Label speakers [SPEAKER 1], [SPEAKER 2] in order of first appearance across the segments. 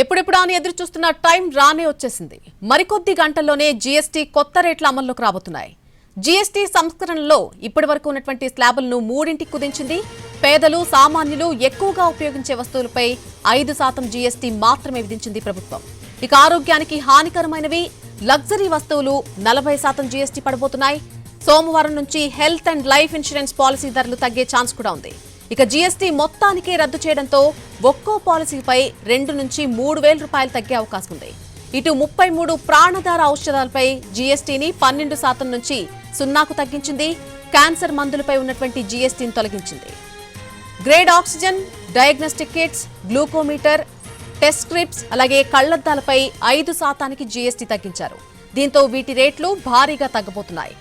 [SPEAKER 1] ఎప్పుడెప్పుడు అని ఎదురు చూస్తున్న టైం రానే వచ్చేసింది. మరికొద్ది గంటల్లోనే జీఎస్టీ కొత్త రేట్ల అమల్లోకి రాబోతున్నాయి. జీఎస్టీ సంస్కరణలో ఇప్పటివరకు ఉన్నటువంటి స్లాబులను 3ంటికి కుదించింది. పేదలు, సామాన్యులు ఎక్కువగా ఉపయోగించే వస్తువులపై 5% జీఎస్టీ మాత్రమే విధించింది ప్రభుత్వం. ఇక ఆరోగ్యానికి హానికరమైనవి, లగ్జరీ వస్తువులు 40% జీఎస్టీ పడబోతున్నాయి. సోమవారం నుంచి health and life insurance policy ధరలు తగ్గే ఛాన్స్ కూడా ఉంది. ఇక జీఎస్టీ మొత్తానికే రద్దు చేయడంతో ఒక్కో పాలసీపై 2 నుంచి 3,000 రూపాయలు తగ్గే అవకాశం ఉంది. ఇటు 33 ప్రాణాధార ఔషధాలపై జీఎస్టీని 12% నుంచి 0కు తగ్గించింది. క్యాన్సర్ మందులపై ఉన్నటువంటి జీఎస్టీని తొలగించింది. Grade oxygen, diagnostic kits, glucometer, test scripts అలాగే కళ్లద్దాలపై 5%కి జీఎస్టీ తగ్గించారు. దీంతో వీటి రేట్లు భారీగా తగ్గబోతున్నాయి.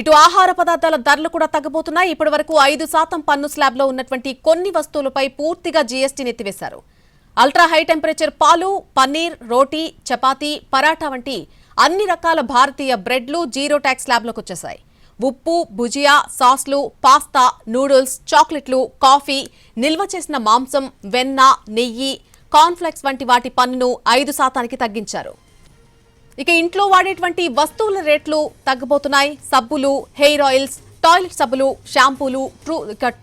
[SPEAKER 1] ఇటు ఆహార పదార్థాల ధరలు కూడా తగ్గబోతున్నాయి. ఇప్పటి వరకు 5% పన్ను స్లాబ్లో ఉన్నటువంటి కొన్ని వస్తువులపై పూర్తిగా జీఎస్టీని ఎత్తివేశారు. అల్ట్రా హై టెంపరేచర్ పాలు, పన్నీర్, రోటీ, చపాతీ, పరాఠా వంటి అన్ని రకాల భారతీయ బ్రెడ్లు 0 ట్యాక్స్ స్లాబ్లోకి వచ్చేశాయి. ఉప్పు, భుజియా, సాస్లు, పాస్తా, నూడిల్స్, చాక్లెట్లు, కాఫీ, నిల్వ చేసిన మాంసం, వెన్న, నెయ్యి, కార్న్ఫ్లెక్స్ వంటి వాటి పన్నును 5%కి తగ్గించారు. ఇక ఇంట్లో వాడేటువంటి వస్తువుల రేట్లు తగ్గబోతున్నాయి. సబ్బులు, హెయిర్ ఆయిల్స్, టాయిలెట్ సబ్బులు, షాంపూలు,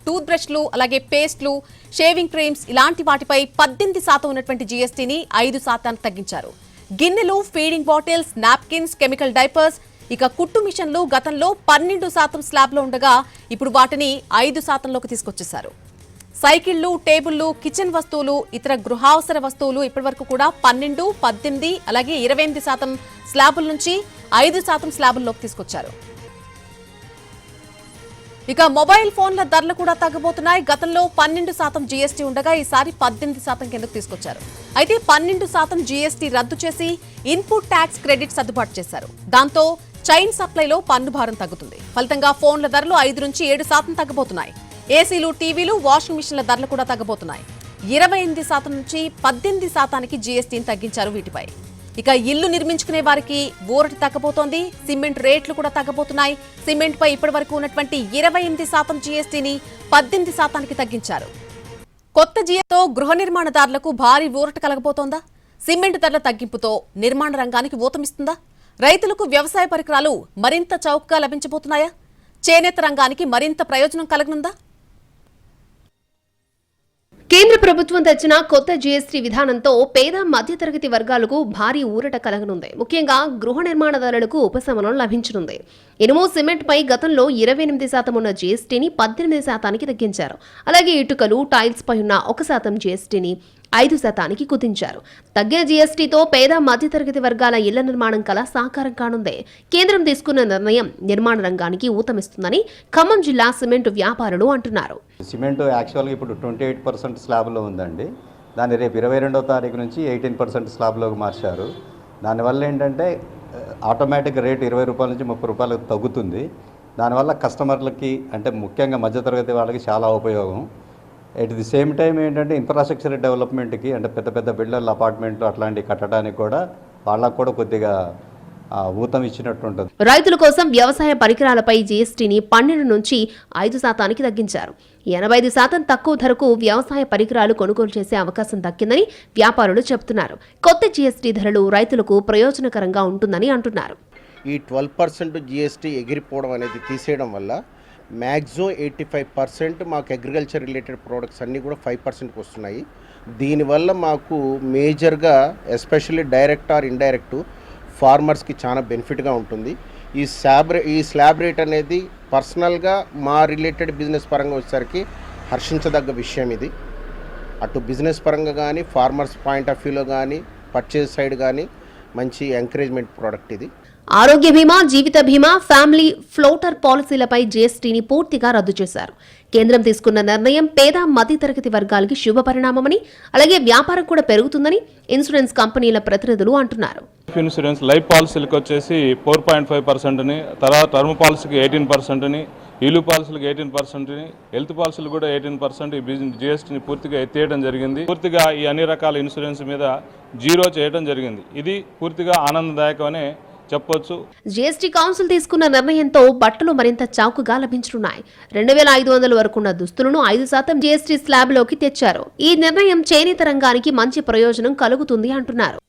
[SPEAKER 1] టూత్ బ్రష్లు అలాగే పేస్ట్లు, షేవింగ్ క్రీమ్స్ ఇలాంటి వాటిపై 18% ఉన్నటువంటి జీఎస్టీని 5% తగ్గించారు. గిన్నెలు, feeding bottles, napkins, chemical diapers, ఇక కుట్టు మిషన్లు గతంలో 12% స్లాబ్లో ఉండగా ఇప్పుడు వాటిని 5%లోకి తీసుకొచ్చేశారు. సైకిళ్లు, టేబుళ్లు, కిచెన్ వస్తువులు, ఇతర గృహావసర వస్తువులు ఇప్పటివరకు కూడా 12, 18 అలాగే 28% స్లాబుల నుంచి 5% స్లాబుల్లోకి తీసుకొచ్చారు. ఇక మొబైల్ ఫోన్ల ధరలు కూడా తగ్గబోతున్నాయి. గతంలో 12% జీఎస్టీ ఉండగా ఈసారి 18% కిందకు తీసుకొచ్చారు. అయితే 12% జీఎస్టీ రద్దు చేసి ఇన్పుట్ ట్యాక్స్ క్రెడిట్ సర్దుబాటు చేశారు. దాంతో చైన్ సప్లైలో పన్ను భారం తగ్గుతుంది. ఫలితంగా ఫోన్ల ధరలు 5 నుంచి 7% తగ్గబోతున్నాయి. ఏసీలు, టీవీలు, వాషింగ్ మిషన్ల ధరలు కూడా తగ్గబోతున్నాయి. 28% నుంచి 18%కి జీఎస్టీని తగ్గించారు వీటిపై. ఇక ఇల్లు నిర్మించుకునే వారికి ఊరట తగ్గబోతోంది. సిమెంట్ రేట్లు కూడా తగ్గబోతున్నాయి. సిమెంట్ పై ఇప్పటి వరకు ఉన్నటువంటి 28% జీఎస్టీని 18%కి తగ్గించారు. కొత్త జీఎస్టీతో గృహ నిర్మాణదారులకు భారీ ఊరట కలగబోతోందా? సిమెంట్ ధరల తగ్గింపుతో నిర్మాణ రంగానికి ఊతమిస్తుందా? రైతులకు వ్యవసాయ పరికరాలు మరింత చౌకగా లభించబోతున్నాయా? చేనేత రంగానికి మరింత ప్రయోజనం కలగనుందా?
[SPEAKER 2] కేంద్ర ప్రభుత్వం తెచ్చిన కొత్త జీఎస్టీ విధానంతో పేద మధ్యతరగతి వర్గాలకు భారీ ఊరట కలగనుంది. ముఖ్యంగా గృహ నిర్మాణదారులకు ఉపశమనం లభించనుంది. ఇనుము, సిమెంట్ పై గతంలో 28% ఉన్న జీఎస్టీని 18%కి తగ్గించారు. అలాగే ఇటుకలు, టైల్స్ పై ఉన్న 1% జీఎస్టీని 5%కి కుదించారు. తగ్గిన జీఎస్టీతో పేద మధ్యతరగతి వర్గాల ఇళ్ల నిర్మాణం కల సాకారం కానుంది. కేంద్రం తీసుకున్న నిర్ణయం నిర్మాణ రంగానికి ఊతమిస్తుందని ఖమ్మం జిల్లా సిమెంట్ వ్యాపారులు అంటున్నారు.
[SPEAKER 3] సిమెంట్ యాక్చువల్గా ఇప్పుడు 28% స్లాబ్లో ఉందండి. దాన్ని రేపు 22వ తారీఖు నుంచి 18% స్లాబ్లోకి మార్చారు. దానివల్ల ఏంటంటే ఆటోమేటిక్ రేటు 20 రూపాయల నుంచి 30 రూపాయలకు తగ్గుతుంది. దానివల్ల కస్టమర్లకి అంటే ముఖ్యంగా మధ్యతరగతి వాళ్ళకి చాలా ఉపయోగం. ఎట్ ది సేమ్ టైం ఏంటంటే ఇన్ఫ్రాస్ట్రక్చర్ డెవలప్మెంట్కి అంటే పెద్ద పెద్ద బిల్డర్లు, అపార్ట్మెంట్లు అట్లాంటివి కట్టడానికి కూడా వాళ్ళకు కూడా కొద్దిగా ఊతం ఇచ్చినట్టు ఉంటుంది.
[SPEAKER 2] రైతుల కోసం వ్యవసాయ పరికరాలపై జీఎస్టీని 12 నుంచి 5%కి తగ్గించారు. 85% తక్కువ ధరకు వ్యవసాయ పరికరాలు కొనుగోలు చేసే అవకాశం దక్కిందని వ్యాపారులు చెబుతున్నారు. కొత్త జీఎస్టీ ధరలు రైతులకు ప్రయోజనకరంగా ఉంటుందని అంటున్నారు.
[SPEAKER 4] ఈ 12% జీఎస్టీ ఎగిరిపోవడం అనేది తీసేయడం వల్ల మ్యాక్సిమం 85% మాకు అగ్రికల్చర్ రిలేటెడ్ ప్రోడక్ట్స్ అన్నీ కూడా 5%కి వస్తున్నాయి. దీనివల్ల మాకు మేజర్గా ఎస్పెషల్లీ డైరెక్ట్ ఆర్ ఇండైరెక్ట్ ఫార్మర్స్కి చాలా బెనిఫిట్గా ఉంటుంది. ఈ స్లాబ్ రేట్ అనేది పర్సనల్గా మా రిలేటెడ్ బిజినెస్ పరంగా వచ్చేసరికి హర్షించదగ్గ విషయం ఇది. అటు బిజినెస్ పరంగా కానీ, ఫార్మర్స్ పాయింట్ ఆఫ్ వ్యూలో కానీ, పర్చేజ్ సైడ్ కానీ మంచి ఎంకరేజ్మెంట్ ప్రోడక్ట్ ఇది.
[SPEAKER 2] ఆరోగ్య బీమా, జీవిత బీమా, ఫ్యామిలీ ఫ్లోటర్ పాలసీలపై జీఎస్టీని పూర్తిగా రద్దు చేశారు. కేంద్రం తీసుకున్న నిర్ణయం పేద మధ్యతరగతి వర్గాలకి శుభ పరిణామమని, అలాగే వ్యాపారం కూడా పెరుగుతుందని ఇన్సూరెన్స్ కంపెనీల ప్రతినిధులు అంటున్నారు.
[SPEAKER 5] ఇన్సూరెన్స్ లైఫ్ పాలసీలకు వచ్చేసి 4.5%ని, తర్వాత టర్మ్ పాలసీకి 18%ని, ఇల్లు పాలసీలకు 18%ని, హెల్త్ పాలసీలు కూడా 18% ఈ జీఎస్టీని పూర్తిగా ఎత్తేయడం జరిగింది. పూర్తిగా ఈ అన్ని రకాల ఇన్సూరెన్స్ మీద 0 చేయడం జరిగింది. ఇది పూర్తిగా ఆనందదాయకమనే చెప్పొచ్చు.
[SPEAKER 2] జీఎస్టీ కౌన్సిల్ తీసుకున్న నిర్ణయంతో బట్టలు మరింత చౌకగా లభించనున్నాయి. 2500 వరకున్న దుస్తులను 5% జీఎస్టీ స్లాబ్లోకి తెచ్చారు. ఈ నిర్ణయం చేనేత రంగానికి మంచి ప్రయోజనం కలుగుతుంది అంటున్నారు.